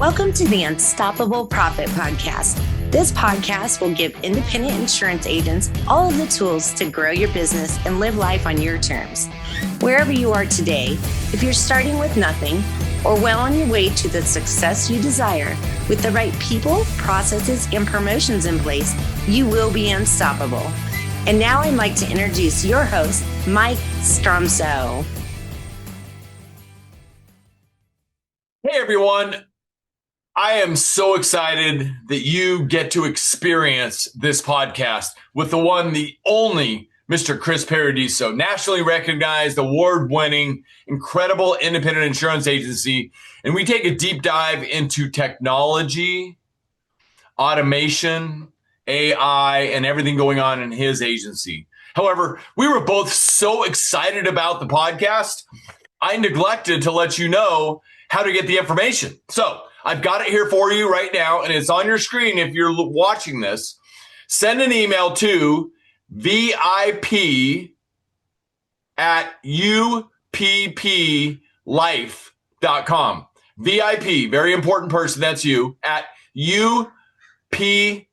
Welcome to the Unstoppable Profit Podcast. This podcast will give independent insurance agents all of the tools to grow your business and live life on your terms. Wherever you are today, if you're starting with nothing or well on your way to the success you desire, with the right people, processes, and promotions in place, you will be unstoppable. And now I'd like to introduce your host, Mike Stromsoe. Hey everyone, I am so excited that you get to experience this podcast with the one, the only Mr. Chris Paradiso, nationally recognized, award-winning, incredible independent insurance agency. And we take a deep dive into technology, automation, AI, and everything going on in his agency. However, we were both so excited about the podcast, I neglected to let you know how to get the information. So I've got it here for you right now, and it's on your screen if you're watching this. Send an email to vip@upplife.com. VIP, very important person, that's you, at upplife.com.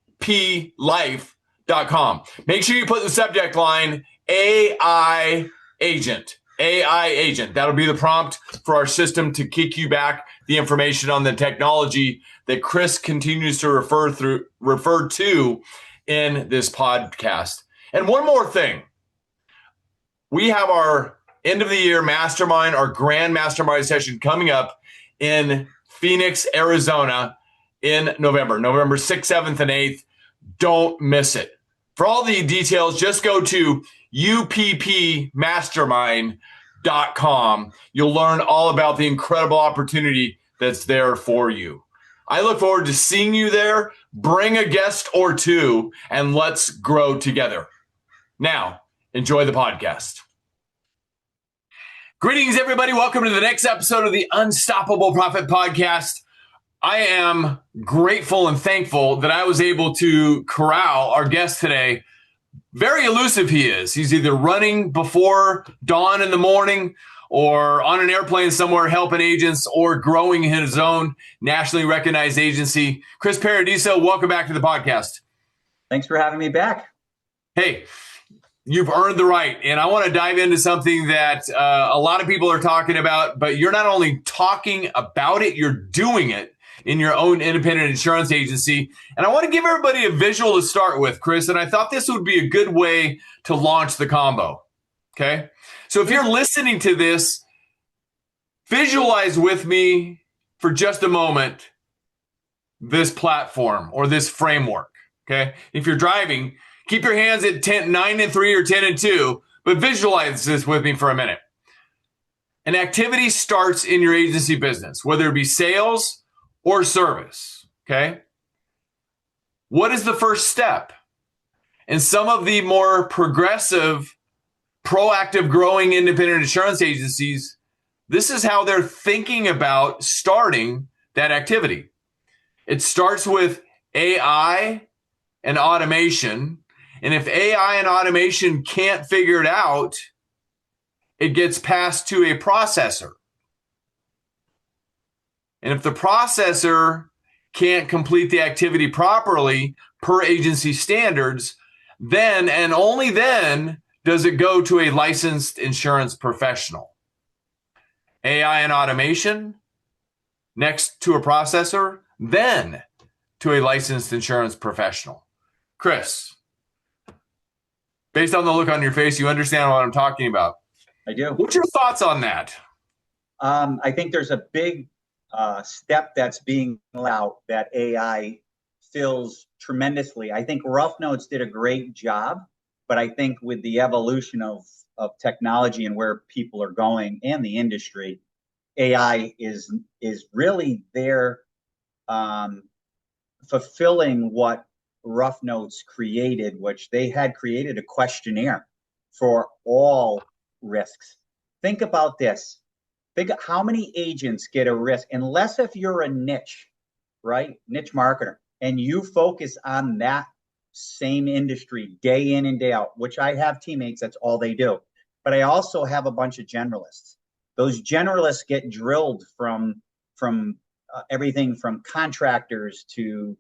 Make sure you put in the subject line AI agent. AI agent. That'll be the prompt for our system to kick you back the information on the technology that Chris continues to refer to in this podcast. And one more thing. We have our end of the year mastermind, our grand mastermind session coming up in Phoenix, Arizona in November 6th, 7th, and 8th. Don't miss it. For all the details, just go to uppmastermind.com. You'll learn all about the incredible opportunity that's there for you. I look forward to seeing you there. Bring a guest or two, and let's grow together. Now, enjoy the podcast. Greetings, everybody. Welcome to the next episode of the Unstoppable Profit Podcast. I am grateful and thankful that I was able to corral our guest today. Very elusive he is. He's either running before dawn in the morning or on an airplane somewhere helping agents or growing his own nationally recognized agency. Chris Paradiso, welcome back to the podcast. Thanks for having me back. Hey, you've earned the right. And I want to dive into something that a lot of people are talking about, but you're not only talking about it, you're doing it in your own independent insurance agency. And I want to give everybody a visual to start with, Chris. And I thought this would be a good way to launch the combo. Okay. So if you're listening to this, visualize with me for just a moment this platform or this framework. Okay. If you're driving, keep your hands at 9 and 3 or 10 and 2, but visualize this with me for a minute. An activity starts in your agency business, whether it be sales or service, okay? What is the first step? And some of the more progressive, proactive, growing independent insurance agencies, this is how they're thinking about starting that activity. It starts with AI and automation. And if AI and automation can't figure it out, it gets passed to a processor. And if the processor can't complete the activity properly per agency standards, then and only then does it go to a licensed insurance professional. AI and automation, next to a processor, then to a licensed insurance professional. Chris, based on the look on your face, you understand what I'm talking about. I do. What's your thoughts on that? I think there's a big step that's being allowed that AI fills tremendously. I think Rough Notes did a great job, but I think with the evolution of technology and where people are going and the industry, AI is really there fulfilling what Rough Notes created, which they had created a questionnaire for all risks. Think about this. Think how many agents get a risk, unless if you're a niche, right? Niche marketer, and you focus on that same industry day in and day out, which I have teammates, that's all they do. But I also have a bunch of generalists. Those generalists get drilled from everything from contractors to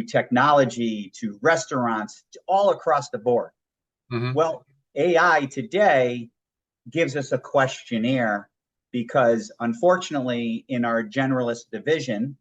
technology to restaurants, to all across the board. Mm-hmm. Well, AI today gives us a questionnaire because unfortunately in our generalist division,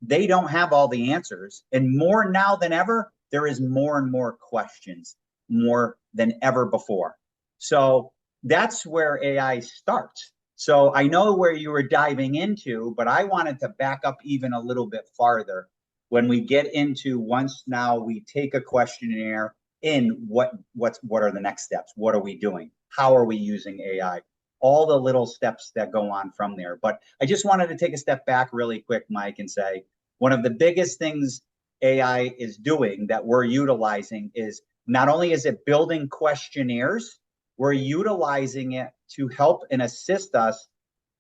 they don't have all the answers. And more now than ever, there is more and more questions, more than ever before. So that's where AI starts. So I know where you were diving into, but I wanted to back up even a little bit farther when we get into once now we take a questionnaire in what are the next steps? What are we doing? How are we using AI? All the little steps that go on from there. But I just wanted to take a step back really quick, Mike, and say one of the biggest things AI is doing that we're utilizing is not only is it building questionnaires, we're utilizing it to help and assist us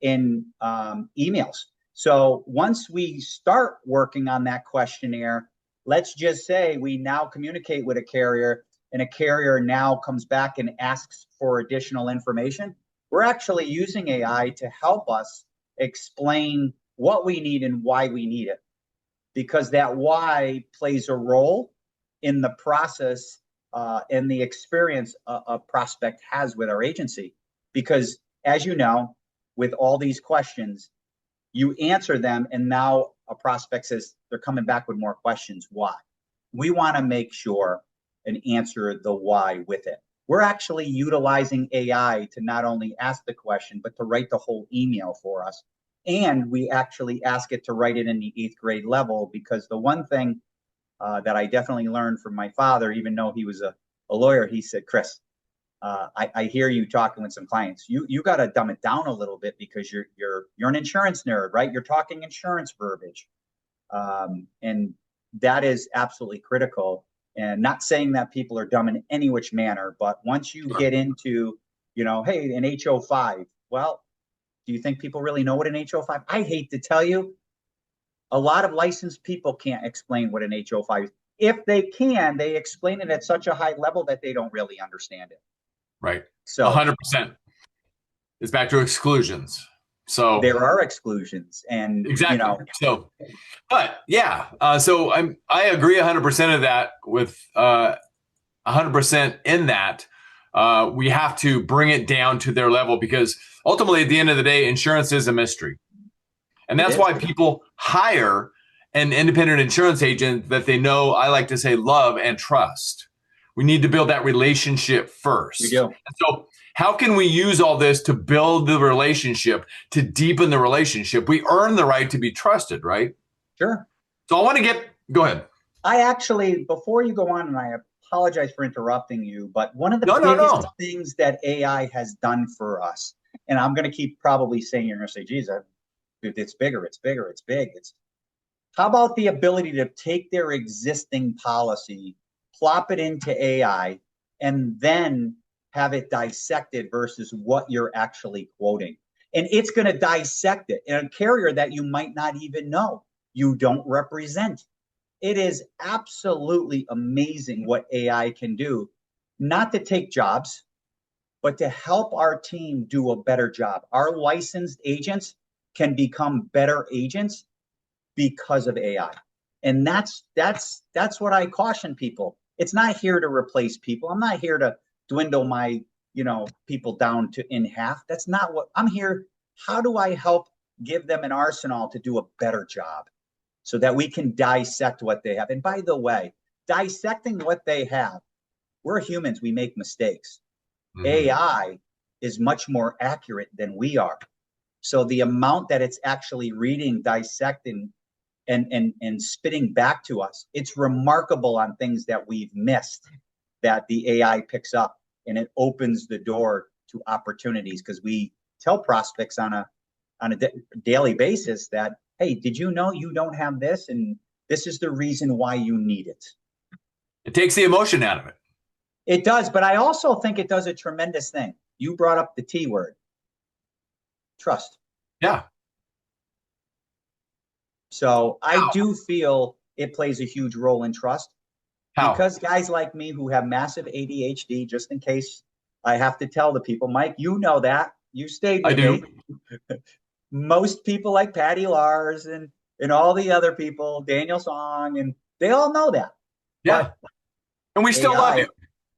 in emails. So once we start working on that questionnaire, let's just say we now communicate with a carrier and a carrier now comes back and asks for additional information. We're actually using AI to help us explain what we need and why we need it, because that why plays a role in the process and the experience a prospect has with our agency. Because as you know, with all these questions, you answer them and now a prospect says they're coming back with more questions. Why? We want to make sure and answer the why with it. We're actually utilizing AI to not only ask the question, but to write the whole email for us. And we actually ask it to write it in the 8th grade level, because the one thing that I definitely learned from my father, even though he was a lawyer, he said, Chris, I hear you talking with some clients. You got to dumb it down a little bit because you're an insurance nerd, right? You're talking insurance verbiage, and that is absolutely critical. And not saying that people are dumb in any which manner, but once you get into, hey, an HO5, well, do you think people really know what an HO5? I hate to tell you, a lot of licensed people can't explain what an HO5 is. If they can, they explain it at such a high level that they don't really understand it. Right. So 100%. It's back to exclusions. So there are exclusions, and exactly. So, but yeah. So I agree 100% of that with 100% in that. We have to bring it down to their level, because ultimately at the end of the day, insurance is a mystery. And that's why people hire an independent insurance agent that they know, I like to say, love and trust. We need to build that relationship first. We do. And so how can we use all this to build the relationship, to deepen the relationship? We earn the right to be trusted, right? Sure. So I want to go ahead. I actually, before you go on, and I apologize for interrupting you, but one of the biggest things that AI has done for us, and I'm going to keep probably saying, you're going to say, geez, it's bigger, it's big. How about the ability to take their existing policy, plop it into AI, and then have it dissected versus what you're actually quoting. And it's going to dissect it in a carrier that you might not even know, you don't represent. It is absolutely amazing what AI can do, not to take jobs, but to help our team do a better job. Our licensed agents can become better agents because of AI. And that's what I caution people. It's not here to replace people. I'm not here to dwindle my, people down to in half. That's not what I'm here. How do I help give them an arsenal to do a better job so that we can dissect what they have? And by the way, dissecting what they have, we're humans, we make mistakes. Mm-hmm. AI is much more accurate than we are. So the amount that it's actually reading, dissecting, and spitting back to us, it's remarkable on things that we've missed that the AI picks up, and it opens the door to opportunities, because we tell prospects on a daily basis that, hey, did you know you don't have this, and this is the reason why you need it. It takes the emotion out of it. It does, but I also think it does a tremendous thing. You brought up the T word, trust. Yeah. So I do feel it plays a huge role in trust. How? Because guys like me who have massive ADHD, just in case I have to tell the people, Mike, you know that. You stayed with me. most people like Patty Lars and all the other people, Daniel Song, and they all know that. Yeah. But and we still love you.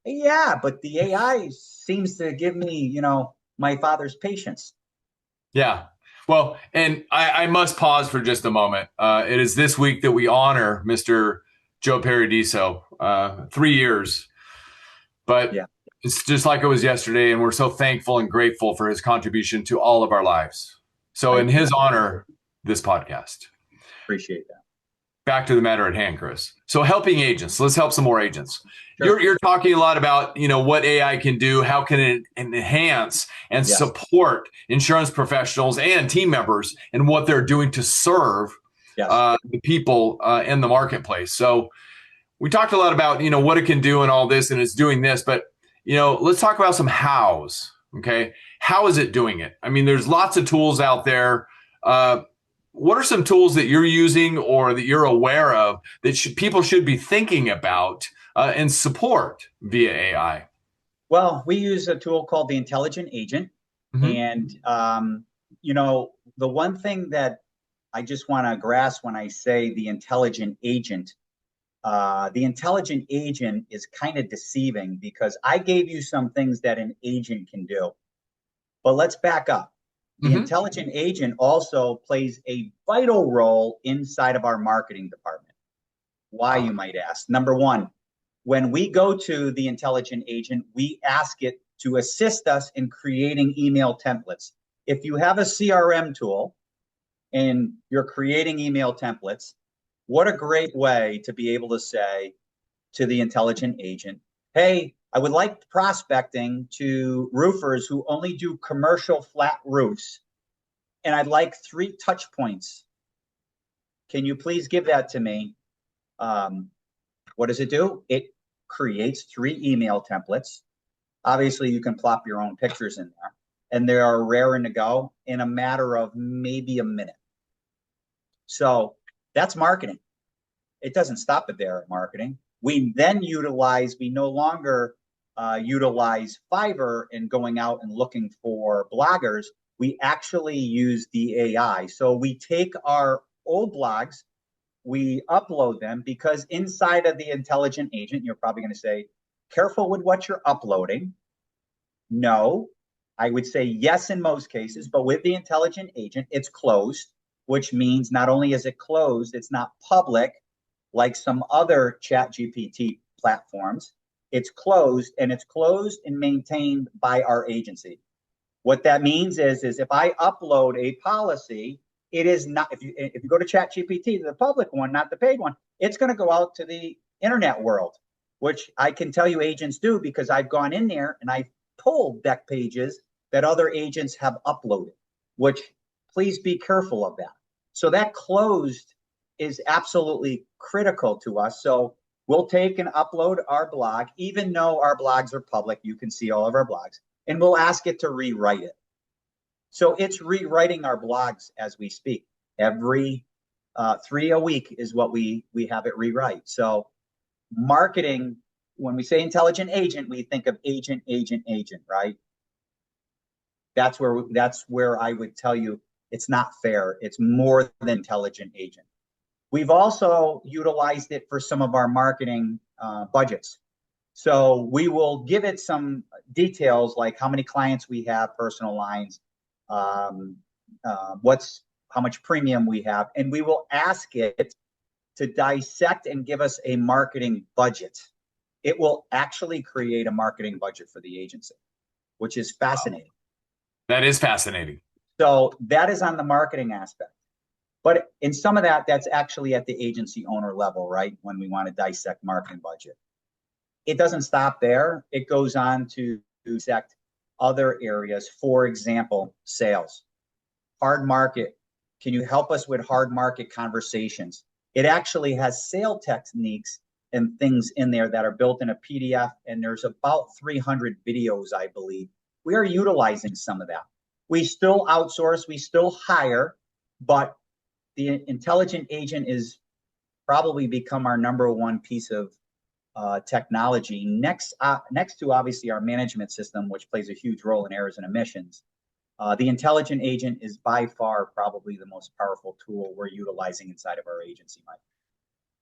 Yeah, but the AI seems to give me, my father's patience. Yeah. Well, and I must pause for just a moment. It is this week that we honor Mr. Joe Paradiso, 3 years. But yeah, it's just like it was yesterday, and we're so thankful and grateful for his contribution to all of our lives. So in his honor, this podcast. Appreciate that. Back to the matter at hand, Chris. So helping agents. Let's help some more agents. Sure. You're talking a lot about, what AI can do, how can it enhance and support insurance professionals and team members in what they're doing to serve the people in the marketplace. So we talked a lot about, what it can do and all this, and it's doing this, but, let's talk about some hows. Okay. How is it doing it? I mean, there's lots of tools out there. What are some tools that you're using or that you're aware of that people should be thinking about and support via AI? Well, we use a tool called the Intelligent Agent. And, the one thing that I just want to grasp when I say the Intelligent Agent, the Intelligent Agent is kind of deceiving because I gave you some things that an agent can do. But let's back up. The Intelligent Agent also plays a vital role inside of our marketing department. Why, you might ask? Number one, when we go to the Intelligent Agent, we ask it to assist us in creating email templates. If you have a CRM tool and you're creating email templates, what a great way to be able to say to the Intelligent Agent, hey, I would like prospecting to roofers who only do commercial flat roofs, and I'd like 3 touch points. Can you please give that to me? What does it do? It creates 3 email templates. Obviously, you can plop your own pictures in there, and they are raring to go in a matter of maybe a minute. So that's marketing. It doesn't stop it there at marketing. We then we no longer utilize Fiverr and going out and looking for bloggers. We actually use the AI. So we take our old blogs, we upload them, because inside of the Intelligent Agent, you're probably going to say, careful with what you're uploading. No, I would say yes in most cases, but with the Intelligent Agent, it's closed, which means not only is it closed, it's not public like some other ChatGPT platforms. It's closed, and it's closed and maintained by our agency. What that means is if I upload a policy, it is not, if you go to ChatGPT, the public one, not the paid one, it's going to go out to the internet world, which I can tell you agents do because I've gone in there and I've pulled deck pages that other agents have uploaded, which please be careful of that. So that closed is absolutely critical to us. So we'll take and upload our blog, even though our blogs are public, you can see all of our blogs, and we'll ask it to rewrite it. So it's rewriting our blogs as we speak. Every 3 a week is what we have it rewrite. So marketing, when we say Intelligent Agent, we think of agent, right? That's where I would tell you it's not fair. It's more than Intelligent Agent. We've also utilized it for some of our marketing budgets. So we will give it some details like how many clients we have, personal lines, how much premium we have, and we will ask it to dissect and give us a marketing budget. It will actually create a marketing budget for the agency, which is fascinating. That is fascinating. So that is on the marketing aspect. But in some of that's actually at the agency owner level, right? When we want to dissect marketing budget. It doesn't stop there. It goes on to dissect other areas. For example, sales. Hard market. Can you help us with hard market conversations? It actually has sale techniques and things in there that are built in a PDF, and there's about 300 videos, I believe. We are utilizing some of that. We still outsource, we still hire, but the Intelligent Agent is probably become our number one piece of technology next to obviously our management system, which plays a huge role in errors and omissions. The intelligent agent is by far probably the most powerful tool we're utilizing inside of our agency, Mike.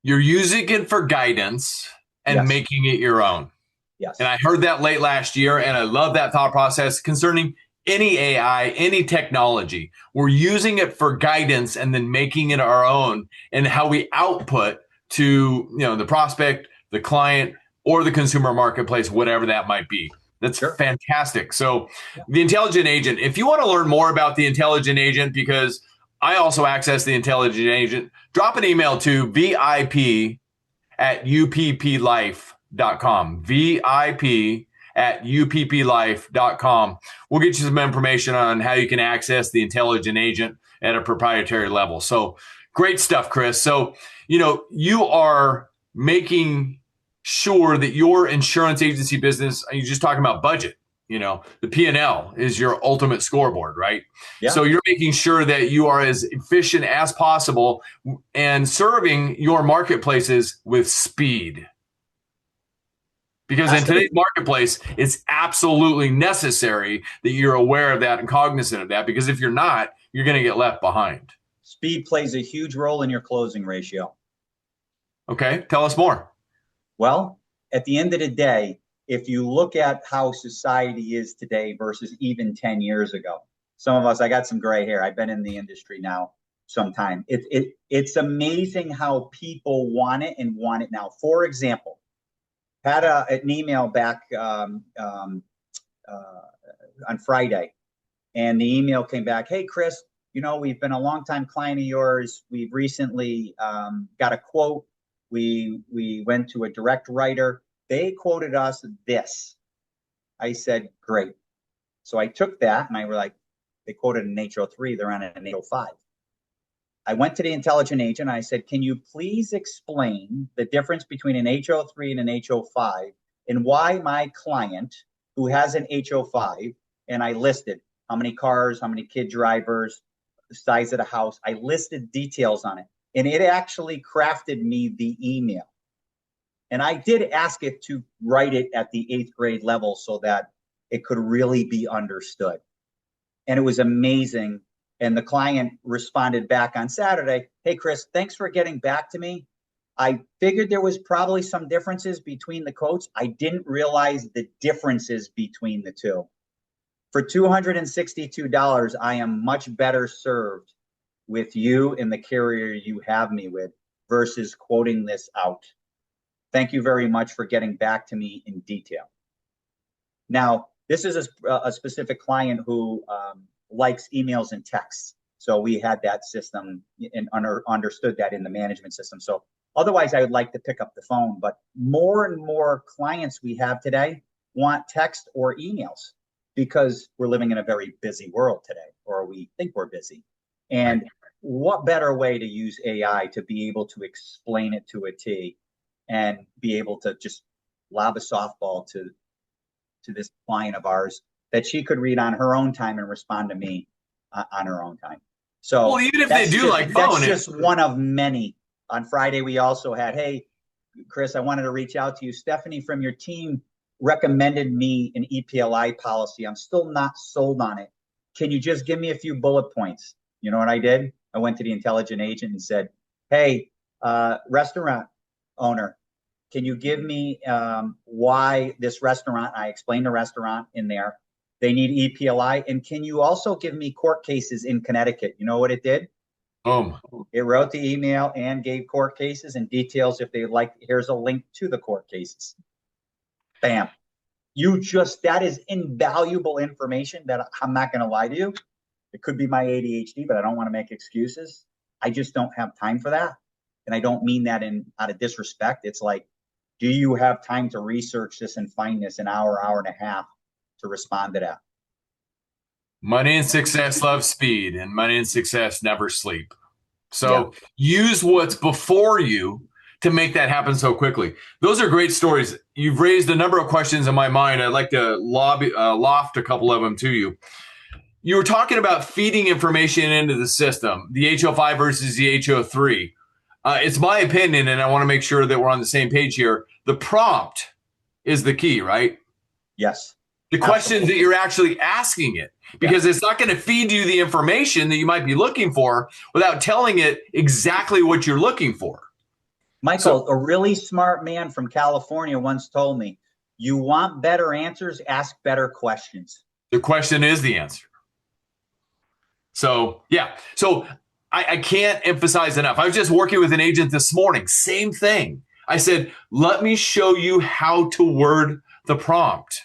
You're using it for guidance and Yes. making it your own. Yes. And I heard that late last year, and I love that thought process concerning any AI, any technology. We're using it for guidance and then making it our own, and how we output to the prospect, the client, or the consumer marketplace, whatever that might be. That's fantastic. So the intelligent agent, if you want to learn more about the intelligent agent, because I also access the intelligent agent, drop an email to VIP@upplife.com. VIP@upplife.com. We'll get you some information on how you can access the intelligent agent at a proprietary level. So great stuff, Chris. So, you are making sure that your insurance agency business, you're just talking about budget, the P&L is your ultimate scoreboard, right? Yeah. So you're making sure that you are as efficient as possible and serving your marketplaces with speed. Because in today's marketplace, it's absolutely necessary that you're aware of that and cognizant of that, because if you're not, you're going to get left behind. Speed plays a huge role in your closing ratio. Okay, tell us more. Well, at the end of the day, if you look at how society is today versus even 10 years ago, some of us, I got some gray hair. I've been in the industry now some time. It's amazing how people want it and want it now. For example, had an email back on Friday, and the email came back, "Hey, Chris, we've been a longtime client of yours. We've recently got a quote. We went to a direct writer. They quoted us this." I said, "Great." So I took that, and I were like, they quoted an HO3. They're on an HO5. I went to the intelligent agent. I said, "Can you please explain the difference between an HO3 and an HO5, and why my client who has an HO5," and I listed how many cars, how many kid drivers, the size of the house. I listed details on it, and it actually crafted me the email. And I did ask it to write it at the 8th grade level so that it could really be understood. And it was amazing. And the client responded back on Saturday, "Hey, Chris, thanks for getting back to me. I figured there was probably some differences between the quotes. I didn't realize the differences between the two. For $262, I am much better served with you and the carrier you have me with versus quoting this out. Thank you very much for getting back to me in detail." Now, this is a specific client who likes emails and texts. So we had that system and understood that in the management system. So otherwise, I would like to pick up the phone. But more and more clients we have today want text or emails, because we're living in a very busy world today, or we think we're busy. And what better way to use AI to be able to explain it to a T and be able to just lob a softball to this client of ours that she could read on her own time and respond to me on her own time. So, well, even if they do like phone, that's just one of many. On Friday, we also had, "Hey, Chris, I wanted to reach out to you. Stephanie from your team recommended me an EPLI policy. I'm still not sold on it. Can you just give me a few bullet points?" You know what I did? I went to the intelligent agent and said, "Hey, restaurant owner, can you give me why this restaurant," I explained the restaurant in there, "they need EPLI, and can you also give me court cases in Connecticut?" You know what it did? It wrote the email and gave court cases and details if they like. Here's a link to the court cases. Bam. That is invaluable information that I'm not going to lie to you. It could be my ADHD, but I don't want to make excuses. I just don't have time for that. And I don't mean that out of disrespect. It's like, do you have time to research this and find this an hour, hour and a half to respond to that? Money and success love speed, and money and success never sleep. So use what's before you to make that happen so quickly. Those are great stories. You've raised a number of questions in my mind. I'd like to loft a couple of them to you. You were talking about feeding information into the system, the HO5 versus the HO3. It's my opinion, and I want to make sure that we're on the same page here. The prompt is the key, right? Yes. The questions that you're actually asking it, because it's not going to feed you the information that you might be looking for without telling it exactly what you're looking for. Michael, a really smart man from California once told me, you want better answers, ask better questions. The question is the answer. So, yeah. So I can't emphasize enough. I was just working with an agent this morning. Same thing. I said, let me show you how to word the prompt.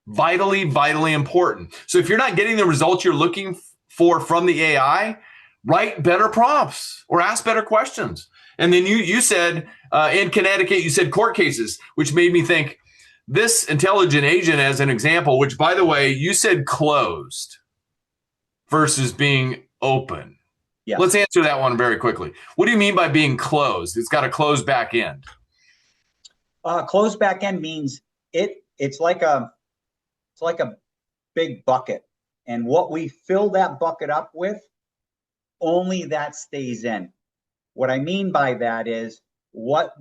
Vitally, vitally important. So if you're not getting the results you're looking for from the AI, write better prompts or ask better questions. And then you said in Connecticut, you said court cases, which made me think this intelligent agent as an example, which by the way, you said closed versus being open. Yes. Let's answer that one very quickly. What do you mean by being closed? It's got a closed back end. Closed back end means it's like a big bucket. And what we fill that bucket up with, only that stays in. What I mean by that is what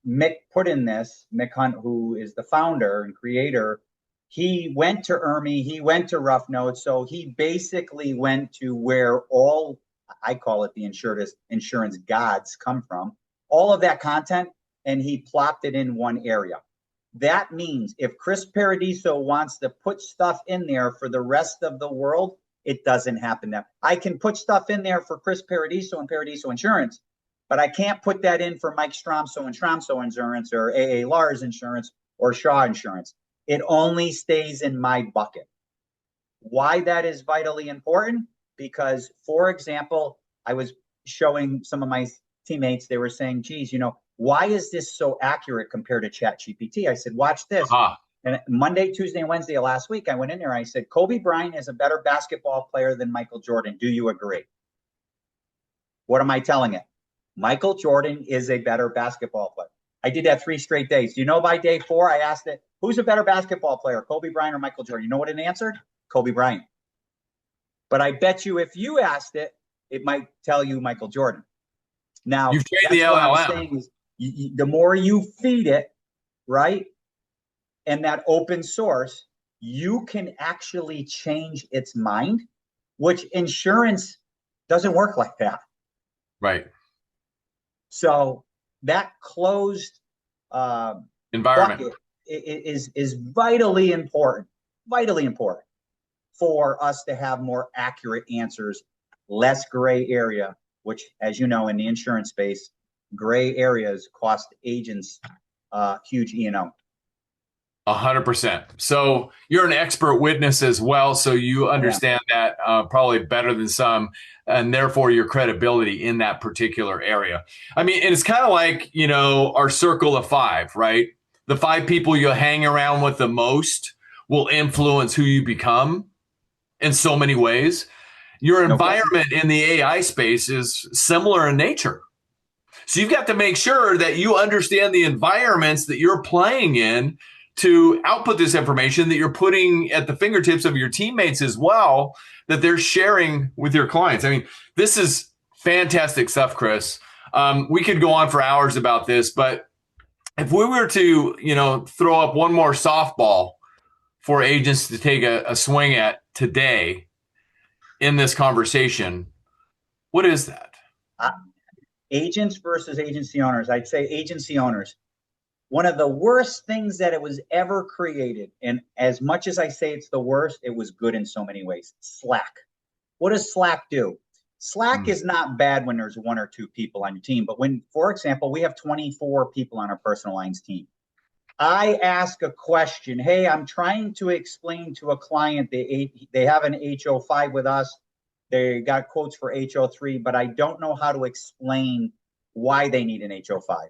Mick put in this, Mick Hunt, who is the founder and creator, he went to ERMI, he went to Rough Notes. So he basically went to where all, I call it the insurance gods come from, all of that content, and he plopped it in one area. That means if Chris Paradiso wants to put stuff in there for the rest of the world, it doesn't happen there. I can put stuff in there for Chris Paradiso and Paradiso Insurance, but I can't put that in for Mike Stromsoe and Stromsoe Insurance or A.A. Lars Insurance or Shaw Insurance. It only stays in my bucket. Why that is vitally important? Because, for example, I was showing some of my teammates, they were saying, geez, why is this so accurate compared to ChatGPT? I said, watch this. And Monday, Tuesday, and Wednesday of last week, I went in there and I said, Kobe Bryant is a better basketball player than Michael Jordan. Do you agree? What am I telling it? Michael Jordan is a better basketball player. I did that 3 straight days. Do you know by day 4, I asked it, who's a better basketball player, Kobe Bryant or Michael Jordan? You know what it answered? Kobe Bryant. But I bet you if you asked it, it might tell you Michael Jordan. Now, you've trained the LLM. What I'm saying is, the more you feed it, right, and that open source, you can actually change its mind, which insurance doesn't work like that. Right. So that closed environment is vitally important for us to have more accurate answers, less gray area, which, as you know, in the insurance space, gray areas cost agents huge E&O. 100%. So you're an expert witness as well. So you understand that probably better than some, and therefore your credibility in that particular area. I mean, and it's kind of like, our circle of 5, right? The 5 people you hang around with the most will influence who you become in so many ways. Your environment in the AI space is similar in nature. So you've got to make sure that you understand the environments that you're playing in to output this information that you're putting at the fingertips of your teammates as well, that they're sharing with your clients. I mean, this is fantastic stuff, Chris. We could go on for hours about this, but if we were to, throw up one more softball for agents to take a swing at today in this conversation, what is that? Agents versus agency owners. I'd say agency owners. One of the worst things that it was ever created, and as much as I say it's the worst, it was good in so many ways. Slack. What does Slack do? Slack is not bad when there's 1 or 2 people on your team, but when, for example, we have 24 people on our personal lines team. I ask a question. Hey, I'm trying to explain to a client they have an HO5 with us. They got quotes for HO3, but I don't know how to explain why they need an HO5.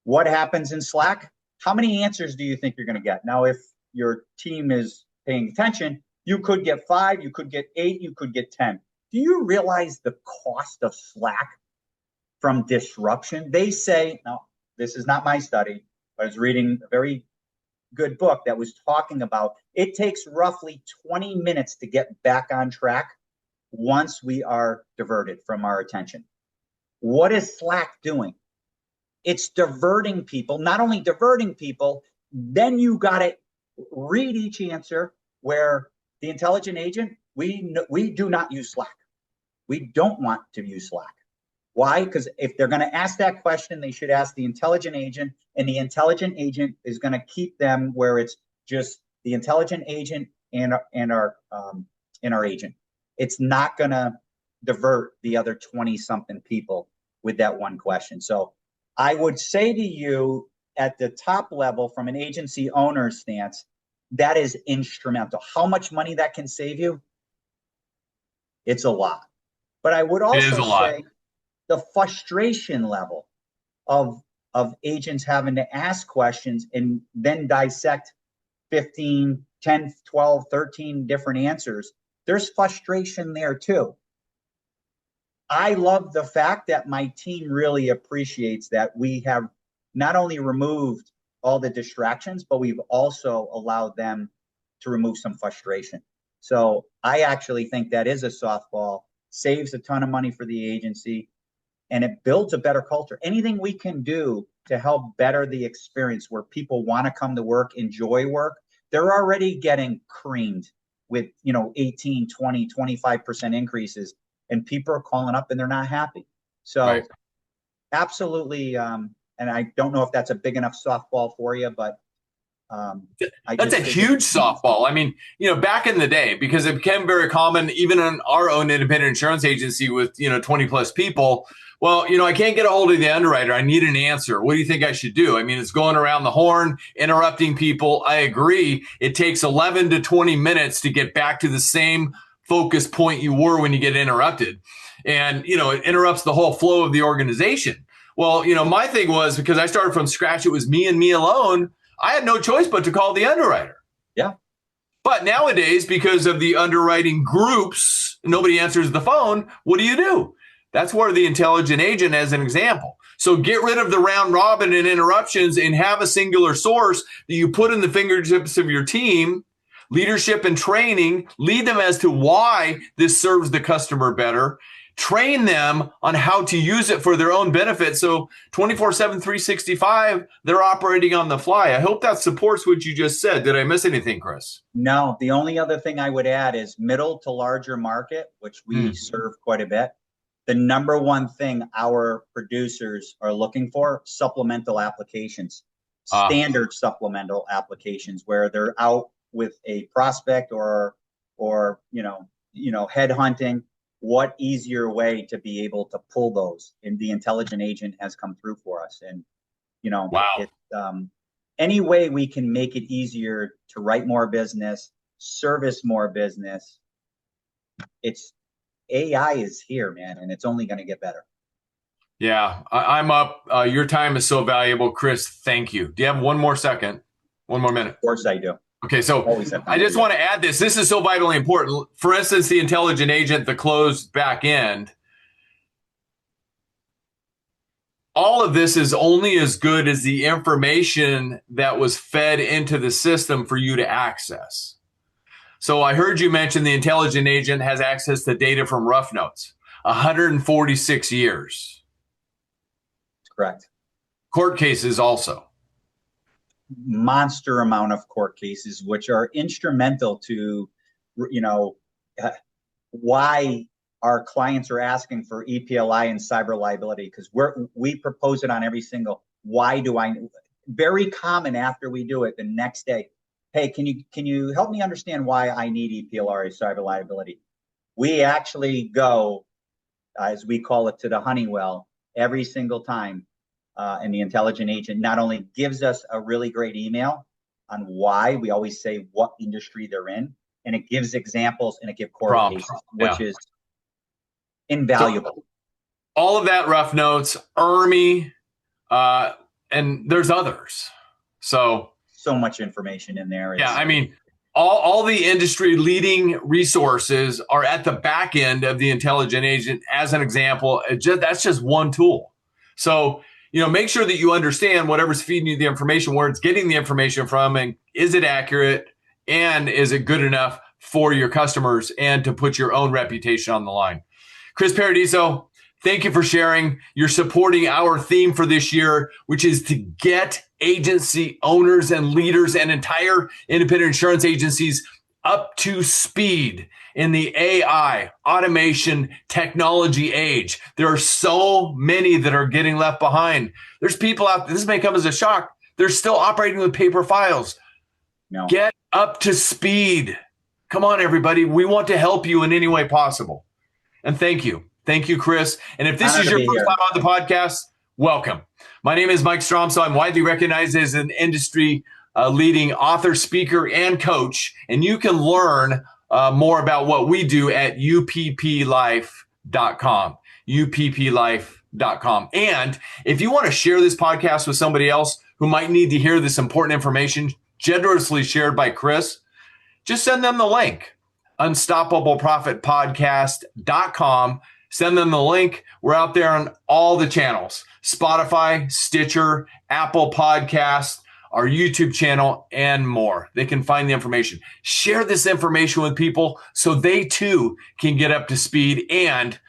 What happens in Slack? How many answers do you think you're going to get? Now, if your team is paying attention, you could get 5, you could get 8, you could get 10. Do you realize the cost of Slack from disruption? They say, now, this is not my study, but I was reading a very good book that was talking about it takes roughly 20 minutes to get back on track once we are diverted from our attention. What is Slack doing? It's diverting people, not only diverting people, then you got to read each answer. Where the intelligent agent, we do not use Slack. We don't want to use Slack. Why? Because if they're going to ask that question, they should ask the intelligent agent, and the intelligent agent is going to keep them where it's just the intelligent agent and our agent. It's not going to divert the other 20-something people with that one question. So I would say to you at the top level, from an agency owner stance, that is instrumental. How much money that can save you? It's a lot. But I would also say the frustration level of agents having to ask questions and then dissect 15, 10, 12, 13 different answers. There's frustration there too. I love the fact that my team really appreciates that we have not only removed all the distractions, but we've also allowed them to remove some frustration. So I actually think that is a softball, saves a ton of money for the agency, and it builds a better culture. Anything we can do to help better the experience where people want to come to work, enjoy work, they're already getting creamed with, 18, 20, 25% increases, and people are calling up and they're not happy. So right. Absolutely. And I don't know if that's a big enough softball for you, but that's a huge softball. I mean, back in the day, because it became very common, even in our own independent insurance agency with, 20 plus people. Well, I can't get a hold of the underwriter. I need an answer. What do you think I should do? I mean, it's going around the horn, interrupting people. I agree. It takes 11 to 20 minutes to get back to the same focus point you were when you get interrupted. And, it interrupts the whole flow of the organization. Well, my thing was, because I started from scratch, it was me and me alone. I had no choice but to call the underwriter. Yeah. But nowadays, because of the underwriting groups, nobody answers the phone. What do? That's where the intelligent agent, as an example. So get rid of the round robin and interruptions and have a singular source that you put in the fingertips of your team, leadership and training, lead them as to why this serves the customer better, train them on how to use it for their own benefit. So 24/7, 365, they're operating on the fly. I hope that supports what you just said. Did I miss anything, Chris? No, the only other thing I would add is middle to larger market, which we serve quite a bit. The number one thing our producers are looking for, supplemental applications, standard supplemental applications, where they're out with a prospect or headhunting. What easier way to be able to pull those? And the intelligent agent has come through for us. And, wow. Any way we can make it easier to write more business, service more business, AI is here, man, and it's only going to get better. Yeah, I'm up. Your time is so valuable, Chris. Thank you. Do you have one more second? One more minute? Of course I do. Okay, so I just want to add this. This is so vitally important. For instance, the intelligent agent, the closed back end. All of this is only as good as the information that was fed into the system for you to access. So I heard you mention the intelligent agent has access to data from Rough Notes, 146 years. That's correct. Court cases also. Monster amount of court cases, which are instrumental to, why our clients are asking for EPLI and cyber liability, because we propose it on every single. Very common after we do it the next day. Hey, can you help me understand why I need EPLI or cyber liability? We actually go, as we call it, to the Honeywell every single time. And the intelligent agent not only gives us a really great email on why, we always say what industry they're in, and it gives examples and it gives court cases, which is invaluable. So, all of that Rough Notes, ERMI, and there's others. So much information in there. Yeah, I mean, all the industry leading resources are at the back end of the intelligent agent. As an example, that's just one tool. So, make sure that you understand whatever's feeding you the information, where it's getting the information from, and is it accurate, and is it good enough for your customers and to put your own reputation on the line. Chris Paradiso, Thank you for sharing. You're supporting our theme for this year, which is to get agency owners and leaders and entire independent insurance agencies up to speed in the AI, automation, technology age. There are so many that are getting left behind. There's people out there, this may come as a shock, they're still operating with paper files. No. Get up to speed. Come on, everybody. We want to help you in any way possible. And thank you. Thank you, Chris. And if this is your first time on the podcast, welcome. My name is Mike Stromsoe. I'm widely recognized as an industry leading author, speaker, and coach. And you can learn more about what we do at upplife.com. upplife.com. And if you want to share this podcast with somebody else who might need to hear this important information generously shared by Chris, just send them the link. unstoppableprofitpodcast.com. Send them the link. We're out there on all the channels: Spotify, Stitcher, Apple Podcasts, our YouTube channel, and more. They can find the information. Share this information with people so they too can get up to speed. And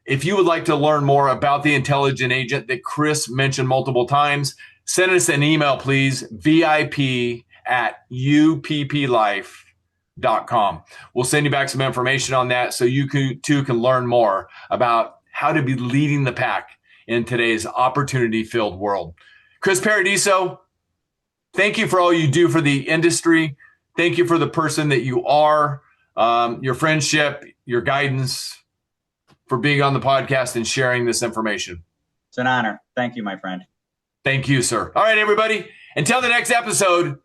if you would like to learn more about the intelligent agent that Chris mentioned multiple times, send us an email, please, vip@upplife.com. We'll send you back some information on that so you too can learn more about how to be leading the pack in today's opportunity-filled world. Chris Paradiso, thank you for all you do for the industry. Thank you for the person that you are, your friendship, your guidance, for being on the podcast and sharing this information. It's an honor. Thank you, my friend. Thank you, sir. All right, everybody. Until the next episode,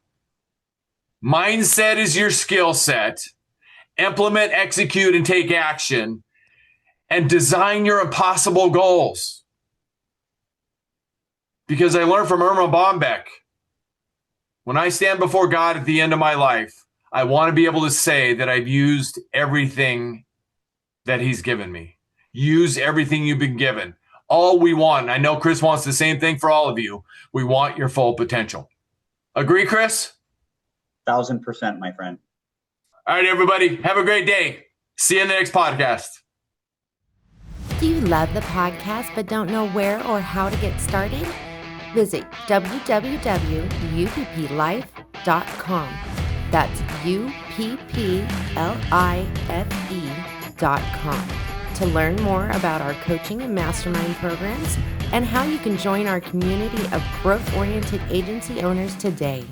mindset is your skill set. Implement, execute, and take action. And design your impossible goals. Because I learned from Irma Bombeck, when I stand before God at the end of my life, I want to be able to say that I've used everything that he's given me. Use everything you've been given. All we want, and I know Chris wants the same thing for all of you, we want your full potential. Agree, Chris? 1000%, my friend. All right, everybody. Have a great day. See you in the next podcast. Do you love the podcast but don't know where or how to get started? Visit www.upplife.com. That's upplife.com to learn more about our coaching and mastermind programs and how you can join our community of growth-oriented agency owners today.